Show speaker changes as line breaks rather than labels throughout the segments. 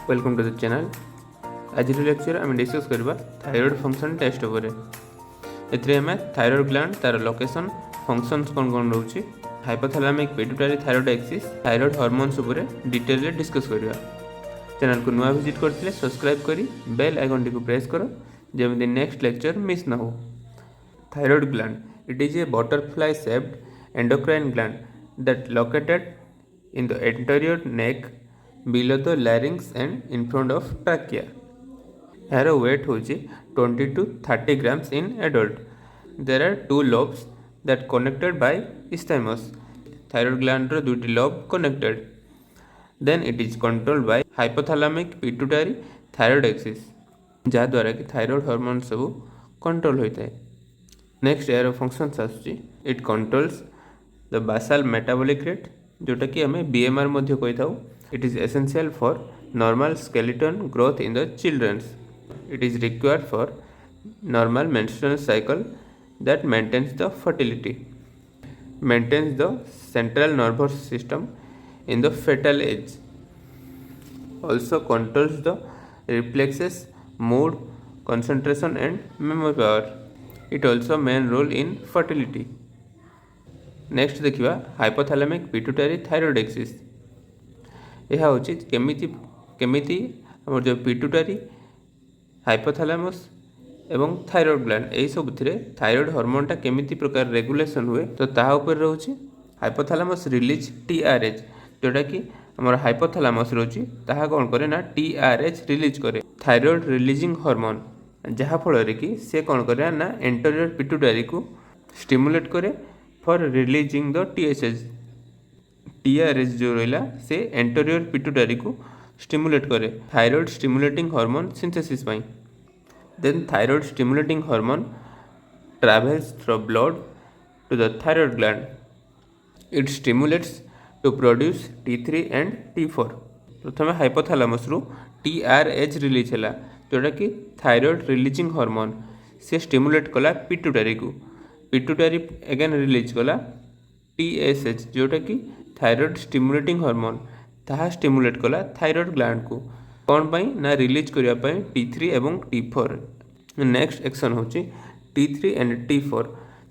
Welcome to the channel. आज lecture आम discuss करबा थायराइड फंक्शन टेस्ट उपर। एथिरे हमें थायराइड ग्लैंड तार लोकेशन फंक्शंस कौन कौन रोचे, hypothalamic pituitary thyroid axis thyroid hormones उपर डिटेल रे डिस्कस करबा। चैनल को नुआ विजिट करथिले सब्सक्राइब करी बेल आइकन टी को प्रेस करो जेमि नेक्स्ट लेक्चर मिस ना हो। Thyroid gland, it is a butterfly shaped endocrine gland that located in the anterior neck below the larynx and in front of trachea. Her weight होची 20 to 30 grams in adult. There are two lobes that connected by isthmus. Thyroid gland row दुटी lobe connected. Then it is controlled by hypothalamic pituitary thyroid axis, जहाँ द्वारा कि thyroid hormone सब control होता है। Next यार functions आसुची, it controls the basal metabolic rate, जोटा कि हमें बीएमआर मध्य कही थाउ। It is essential for normal skeleton growth in the childrens. It is required for normal menstrual cycle that maintains the fertility, maintains the central nervous system in the fetal age, also controls the reflexes, mood, concentration and memory power. It also main role in fertility. Next देखिवा hypothalamic pituitary thyroid axis। यह होची केमिति हमर जो pituitary, hypothalamus एवं thyroid gland एई सब थिरे thyroid हार्मोनटा केमिति प्रकार regulation हुए, तो ताहा ऊपर रहउची। हाइपोथैलेमस रिलीज टीआरएच, जोटा कि हमारा हाइपोथैलेमस रोची ताहा कौन करे ना टीआरएच रिलीज करे, थायराइड रिलीजिंग हार्मोन, जहाँ फल कि से कौन करे ना एंटीरियर पिट्यूटरी को स्टिमुलेट करे for releasing the TSH. TRH जो रहा से एंटीरियर पिट्यूटरी को स्टिमुलेट करे थायराइड स्टिमुलेटिंग हार्मोन सिंथेसिस पाई। Then thyroid stimulating hormone travels through blood to the thyroid gland. It stimulates to produce T3 and T4। प्रथम hypothalamus रु TRH release है, जोटा कि थायराइड रिलीजिंग हार्मोन से stimulate कला पिट्यूटरी को। पिट्यूटरी अगेन रिलीज कला टीएसएच, जोटा कि थायराइड स्टिमुलेटिंग हार्मोन, ताहा स्टिमुलेट कला थायराइड ग्लैंड को कौन पाई ना रिलीज करिया पाई T3 एवं T4। नेक्स्ट एक्शन होची T3 and T4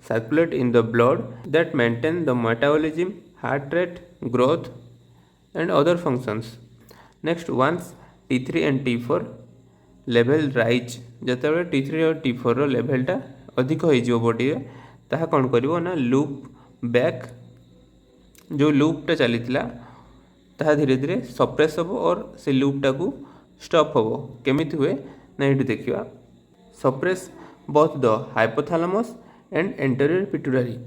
circulate in the blood that maintain the metabolism, heart rate, growth and other functions. Next, once T3 and T4 level rise, जतबे T3 और T4 रो level टा अधिक हो जिवो body रे, ताहा कोन करिवो ना लूप बैक, जो लूप टा चलीतिला ताहा धीरे धीरे सप्रेस हबो और से लूप टा को स्टॉप हबो। केमिति हुए ना एठी देखिवा, suppress both the hypothalamus and anterior pituitary.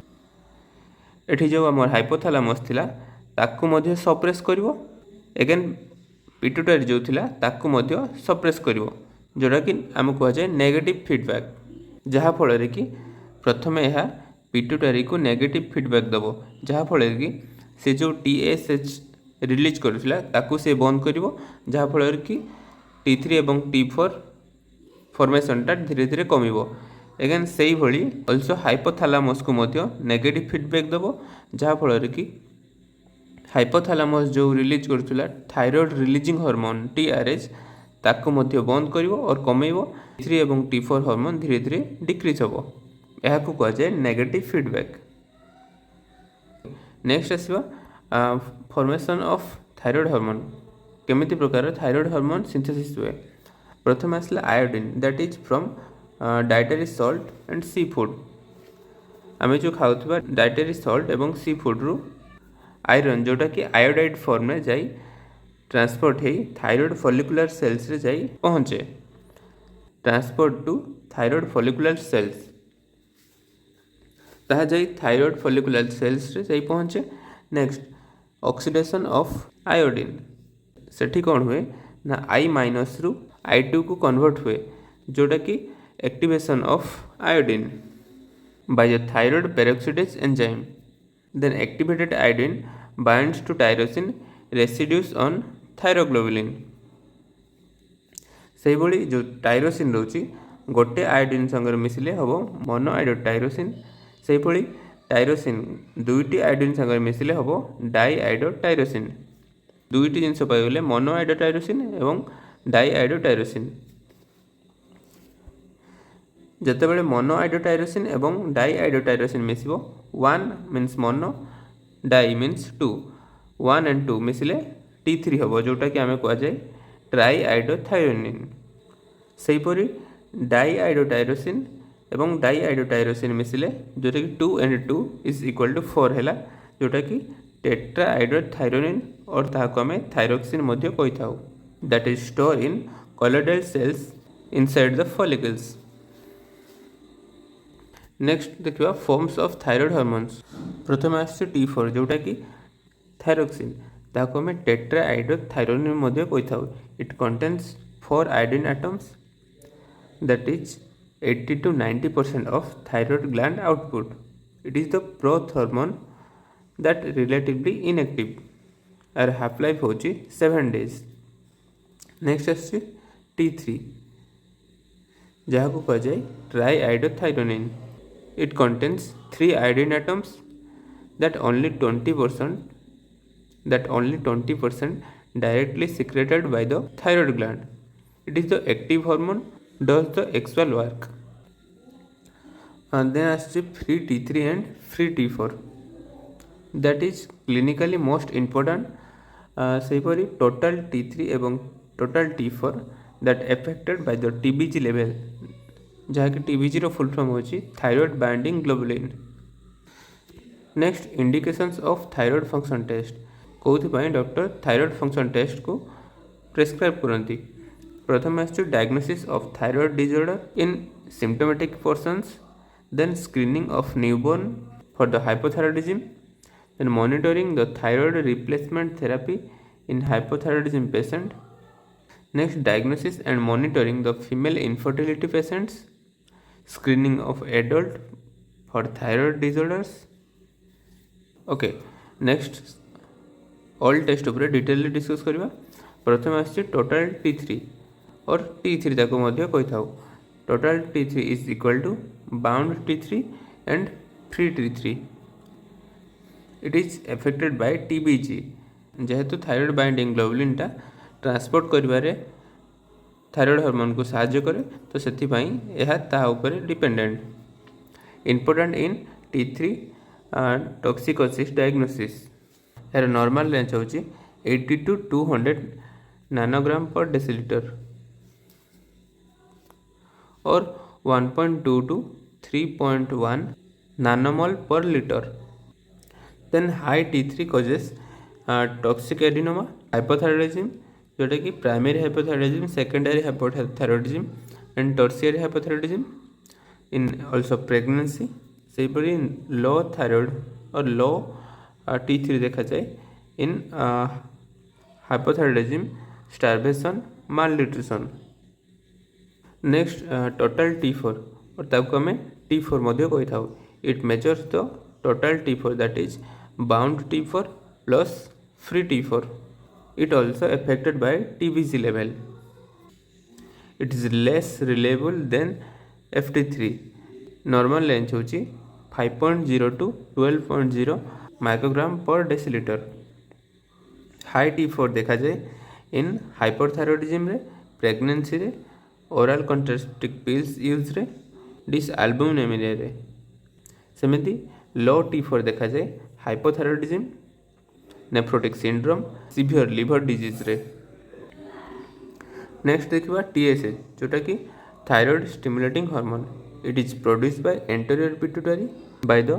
एठी जो हमर हाइपोथैलेमस थिला ताकू मध्य सप्रेस करिवो, अगेन पिट्यूटरी जो थिला ताकू मध्य सप्रेस करिवो, जोटा कि आम कह जाए नेगेटिव फीडबैक, जहाँ फल रे कि प्रथमे यह पिट्यूटरी को नेगेटिव फीडबैक दबो, जहाँ फल रे कि से जो टीएसएच रिलीज करथिला ताकू से बंद करिवो, जहाँ फल रे कि T3 एवं T4 फॉर्मेशनटा धीरे धीरे कमिवो। एगेन से भली अल्सो हाइपोथैलेमस को मध्य नेगेटिव फीडबैक दबो, जहाँ फल रे कि हाइपोथैलेमस जो रिलीज करथिला थायराइड रिलीजिंग हार्मोन टीआरएच ताकू मध्य बंद करिवो और कमेइवो। T3 एवं T4 हार्मोन धीरे धीरे डिक्रीज हबो, एहा को कह जाय नेगेटिव फीडबैक। नेक्स्ट आसीबा फॉर्मेशन ऑफ थायराइड हार्मोन, केमिति प्रकार थायराइड हार्मोन सिंथेसिस हुए। प्रथम आसला iodine, that is from dietary salt and seafood. आम जो खाऊा डाइटरी सॉल्ट एवं सी फूड रु आयरन, जोटा कि आयोडाइड फॉर्म में जाई ट्रांसपोर्ट हो थायराइड फॉलिकुलर सेल्स रे जाई पहुँचे, transport to thyroid follicular cells, ताहा जाई थायराइड फॉलिकुलर सेल्स रे जाई पहुँचे। नेक्स्ट ऑक्सीडेशन ऑफ आयोडीन, सेठी कौन हुए ना आई माइनस रु I2 को कन्वर्ट हुए, जोटा कि activation of iodine by the thyroid peroxidase enzyme. Then activated iodine binds to tyrosine residues on thyroglobulin. से भली जो टायरोसिन रोची गोटे आयोडीन संगे मिसिले हबो मोनो आयोडोटायरोसिन, से भली टायरोसिन दुईटी आयोडीन संगे मिसिले हबो डाई आयोडोटायरोसिन। दुईटी जिनस पाइगले मोनो आइडोटायरोसिन एवं डाई आइडोटायरोसिन। जितेबाला मोनो आइडोटायरोसिन एवं डाई आइडोटायरोसिन मिसिबो 1 means mono di means 2 1 and 2 मिसिले T3 हम जोटा कि आम कहुए ट्राई आइडोथायरोनिन। सेहीपरि डाई आइडोटायरोसिन एवं डाई आइडोटायरोसिन मिसिले जोटा कि 2 एंड 2 इज इक्वल टू 4 है जोटा कि टेट्रा आइडोथायरोनिन और ताको आम थायरोक्सिन मध्य कही था that is store in colloidal cells inside the follicles. Next देखिए फॉर्म्स ऑफ थायराइड हार्मोन्स। प्रथम आसছে T4 जोटा कि थायरोक्सिन ताको आम टेट्रा आइडोथायरोनिन मध्य कही था। It contains 4 iodine atoms that is 80 to 90% of thyroid gland output. It is the growth hormone that relatively inactive. Our half life होची 7 days. Next आसছে T3 जहाँ को कहा जाए triiodothyronine. It contains 3 iodine atoms that only 20% directly secreted by the thyroid gland. It is the active hormone does the actual work. And then आसছে free T3 and free T4 that is clinically most important. सेहीपरि total T3 एवं total T4 that affected by the TBG level जहाँकि TBG रो full form होची thyroid binding globulin. Next indications of thyroid function test कौन doctor thyroid function test को prescribe करती। प्रथम आसছে diagnosis of thyroid disorder in symptomatic persons then screening of newborn for the hypothyroidism then monitoring the thyroid replacement therapy in hypothyroidism patient. Next diagnosis and monitoring the female infertility patients screening of adult for thyroid disorders. Okay next all test उपर detail discuss करवा। प्रथम आसছে total T3 और T3 ताको मध्य कही था। Total T3 is equal to bound T3 and free T3। It is affected by TBG जेहेतु thyroid binding ग्लोबुलिनटा ट्रांसपोर्ट करिबारे थायराइड हार्मोन को साहाय्य करे तो सेथिपाई एहा ता ऊपर dependent. Important in T3 toxicosis diagnosis. यार नॉर्मल रेंज होची 80 to 200 नैनोग्राम पर डेसीलिटर और 1.2 to 3.1 nanomole per litre. Then high T3 causes toxic adenoma hypothyroidism जोटा कि primary hypothyroidism secondary hypothyroidism and tertiary hypothyroidism in also pregnancy. सेहीपरि low thyroid और low T3 देखा जाए in hypothyroidism starvation malnutrition. Next total T4 और ताको आम T4 मध्य कही था। It measures the total T4 that is bound T4 plus free T4। It also affected by TBG level. It is less reliable than FT3. Normal range होची 5.0 to 12.0 microgram पर डेसीलिटर। High T4 देखा जाए in hyperthyroidism रे pregnancy रे oral contraceptive pills use रे dysalbuminemia रे। सेमिति low T4 देखा जाए hypothyroidism nephrotic syndrome severe liver disease रे। नेक्स्ट देखिबा TSH जोटा कि thyroid stimulating hormone. It is produced by anterior pituitary by the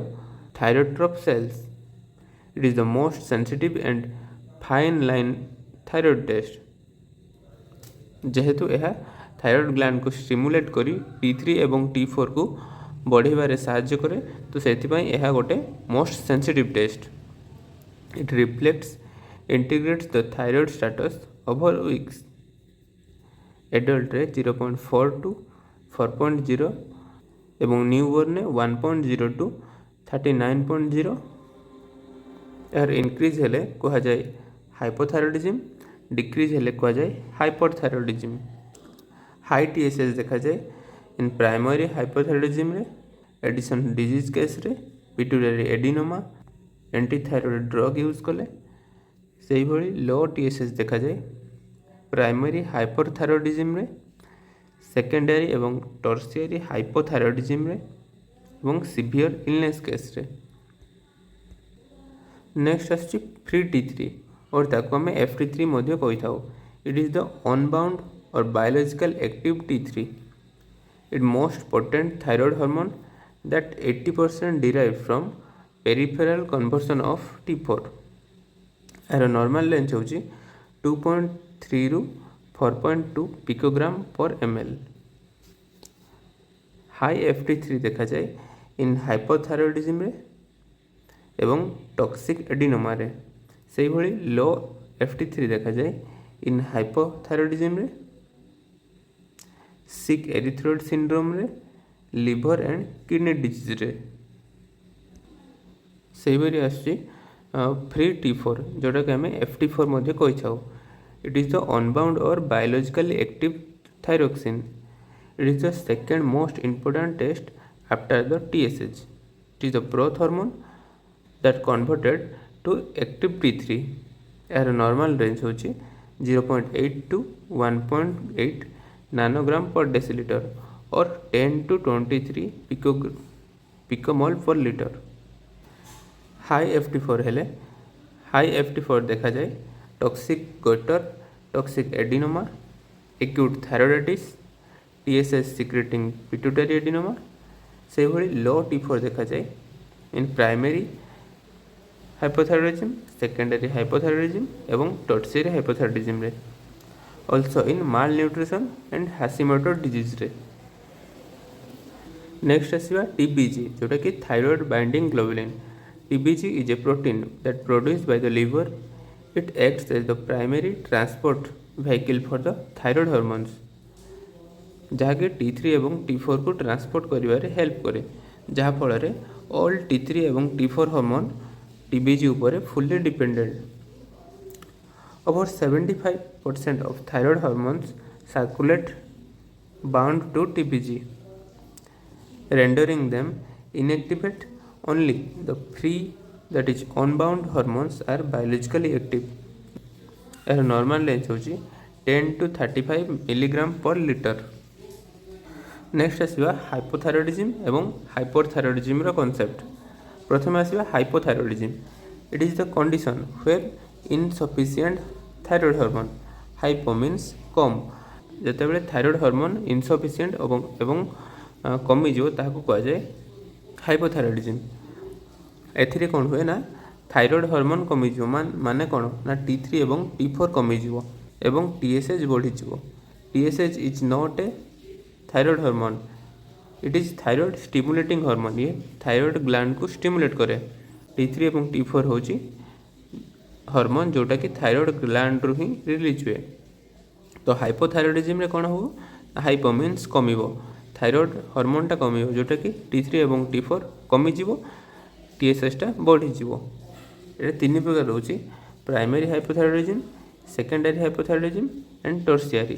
thyrotrope cells. It is the most sensitive and fine line thyroid test. जेहेतु यह thyroid gland को stimulate करी T3 एवं T4 को बढ़ाइबारे साहाय्य करे तो सेथिपाई यह गोटे most sensitive test. It reflects integrates the thyroid status over weeks. Adult रे 0.4 to 4.0 एवं न्यूबॉर्न ने 1.0 to 39.0। यार इंक्रीज हेले कहा जाए हाइपोथायरॉयडिज्म डिक्रीज हेले कहा जाए हाइपरथायरॉयडिज्म। हाई TSH देखा जाए इन प्राइमरी हाइपोथायरॉयडिज्म रे एडिशन डिजीज केस रे pituitary adenoma antithyroid drug use कले से भली लो टीएसएच देखा जाए प्राइमरी हाइपरथायरॉयडिज्म रे, सेकेंडरी एवं टर्शियरी हाइपोथायरॉयडिज्म रे एवं सीवियर इलनेस केस रे। नेक्स्ट आसछि फ्री T3 और ताको आमे FT3 मध्य कहि थाउ। इट इज द अनबाउंड और biological active T3. It most potent thyroid hormone that 80% derived from peripheral conversion of T4. यार नॉर्मल रेंज होची 2.3 रु 4.2 पिकोग्राम पर ml. हाई FT3 देखा जाए इन हाइपोथायरॉयडिज्म रे एवं टॉक्सिक एडिनोमा रे। सेही भली लो FT3 देखा जाए इन हाइपोथायरॉयडिज्म रे, सिक एरिथ्रोइड सिंड्रोम रे, लिवर एंड किडनी डिजीज रे। सेही भली आछि फ्री T4 जोटा कि हमें FT4 मध्य कहि छाउ। इट इज द अनबाउंड और biologically active thyroxine. It is the second most important test after the TSH. It is the growth hormone that converted to active T3. यार नॉर्मल रेंज होची 0.8 to 1.8 नानोग्राम पर decilitre और 10 to 23 पिकोमोल पर litre. High FT4 हेले high FT4 देखा जाए toxic goitre, toxic adenoma, acute thyroiditis, TSH secreting pituitary adenoma. से भली लो T4 देखा जाए in primary hypothyroidism, secondary hypothyroidism एवं टर्शियरी हाइपोथायरॉयडिज्म रे. Also in malnutrition and Hashimoto disease रे. नेक्स्ट आसीबा TBG जोटा कि thyroid binding globulin. TBG is a protein that produced by the liver. It acts as the primary transport vehicle for the thyroid hormones, जहाँकि T3 एवं T4 को transport करिवारे help करे, जहाँ फल ऑल T3 एवं T4 हार्मोन TBG उपरे fully dependent. About 75% of thyroid hormones circulate bound to TBG, rendering them inactivate. Only the free, that is unbound hormones are biologically active. यार normal range होची 10 to 35 milligram per litre. Next आसीबा hypothyroidism एवं hyperthyroidism रो concept. प्रथम आसीबा hypothyroidism. It is the condition where insufficient thyroid hormone, hypo means कम, जेतेबेले thyroid hormone insufficient एवं कमी जो ताको कहा जाए हाइपोथायरॉयडिज्म. एथिरे कौन हुए ना थायरॉयड हार्मोन कमी जो माने कौन ना T3 एवं T4 कमी जो एवं TSH बढ़ी जो. TSH is not a thyroid hormone, it is thyroid stimulating hormone. ये थायरॉयड ग्लैंड को स्टिमुलेट करे. T3 एवं T4 होची हार्मोन जोटा कि थायरॉयड ग्लैंड रु ही रिलीज हुए. तो हाइपोथायरॉयडिज्म रे कौन हो हाइपो मीन्स कमिबो, थायरॉयड हार्मोनटा कमिबो जोटा कि T3 एवं T4 कमी जीवो, TSH टा बढ़ी जीवो. ये तीन प्रकार रोची primary hypothyroidism, secondary hypothyroidism and tertiary.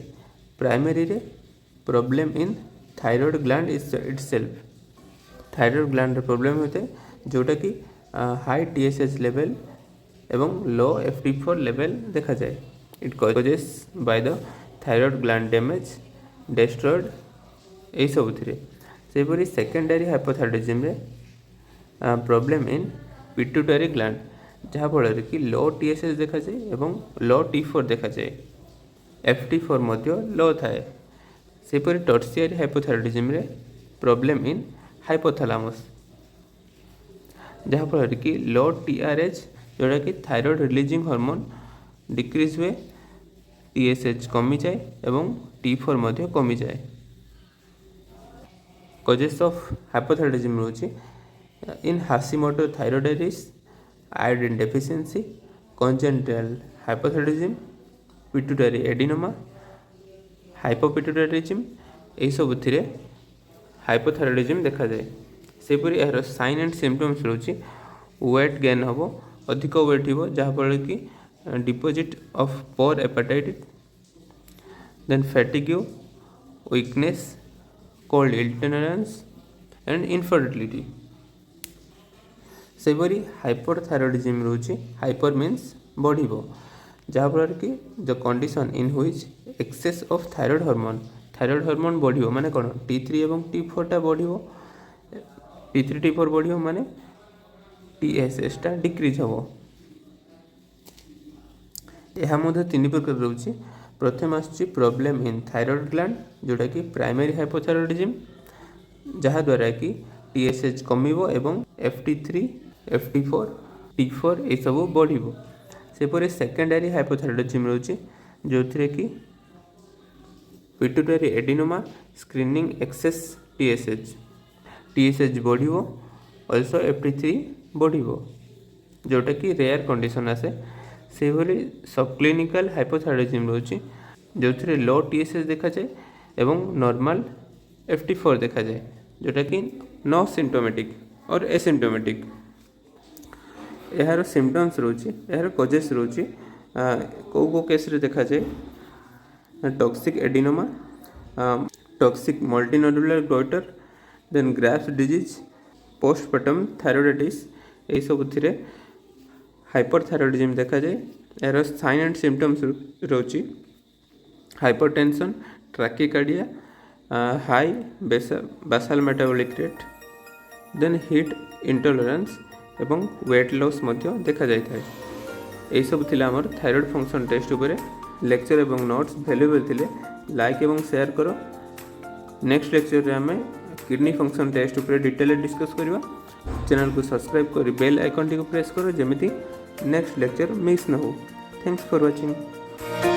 Primary रे problem in thyroid gland itself, thyroid gland रे प्रॉब्लम होते जोटा कि हाई TSH लेवल एवं लो FT4 लेवल देखा जाए. It causes by the thyroid gland damage, destroyed यही सब थी. सेपरी सेकेंडरी हाइपोथायरॉयडिज्म रे प्रॉब्लम इन पिट्यूटरी ग्लैंड, जहाँ फल कि लो TSH देखा जाए एवं लो T4 देखा जाए, FT4 मध्य लो थाए. सेपरी टर्शियरी हाइपोथायरॉयडिज्म रे प्रॉब्लम इन हाइपोथैलेमस, जहाँ फल कि लो TRH जोटा कि थायरॉयड रिलीजिंग हार्मोन डिक्रीज हुए, TSH कमी जाए एवं T4 मध्य कमी जाए. कजेस ऑफ हाइपोथायरॉयडिज्म रोची in Hashimoto thyroiditis, iodine deficiency, congenital hypothyroidism, pituitary adenoma, hypopituitarism यही सब थी हाइपोथायरॉयडिज्म देखा जाए. सेपरी यार साइन एंड सिम्पटम्स रोची वेट गेन हम, अधिक वेट हो जहाँ फल कि deposit of pore hepatitis, then fatigue, weakness, cold intolerance and infertility. सेपरी हाइपरथायरॉयडिज्म रोची हाइपर मीन्स बढ़िबो जहाँफल कि the condition in which excess of thyroid hormone बढ़िबो माने कौन T3 एवं T4 टा बढ़िबो T3 T4 बढ़िबो माने TSH टा डिक्रीज हबो। यह मध्य तीन प्रकार रोचे। प्रथम आसुची प्रॉब्लम इन थायराइड ग्लैंड जोटा कि प्राइमरी हाइपोथायरॉयडिज्म जहाँ द्वारा कि TSH कमिबो एवं FT3 FT4 T4 ये सब बढ़िबो। सेपरि सेकेंडरी हाइपोथायरॉयडिज्म रोचे जो थे कि pituitary adenoma screening excess TSH बढ़िबो ऑल्सो FT3 बढ़िबो जोटा कि रेयर कंडीशन आसे। से भली सबक्लिनिकल हाइपोथायरॉयडिज्म रोचे जो थे लो TSH देखा जाए एवं नॉर्मल FT4 देखा जाए जोटा कि नो सिम्टोमेटिक और एसिम्टोमेटिक। यार सिम्पटम्स रोचे यार कजेस रोचे को केस रे देखा जाए toxic adenoma toxic multinodular goitre then Graves disease postpartum thyroiditis ये सब थी हाइपरथायरॉयडिज्म देखा जाए। यार साइन एंड सिम्पटम्स रोचे hypertension tachycardia high basal metabolic rate then heat intolerance एवं वेट लॉस मध्य देखा जाए। यही सब थिला हमर थायराइड फंक्शन टेस्ट उपरे लेक्चर एवं नोट्स वैल्यूएबल थिले लाइक एवं शेयर करो। नेक्स्ट लेक्चर रे हमें किडनी फंक्शन टेस्ट उपरे डिटेल डिस्कस करबा। चैनल को सब्सक्राइब कर बेल आइकन टी को प्रेस करो जेमिति नेक्स्ट लेक्चर मिस न हो। Thanks for watching.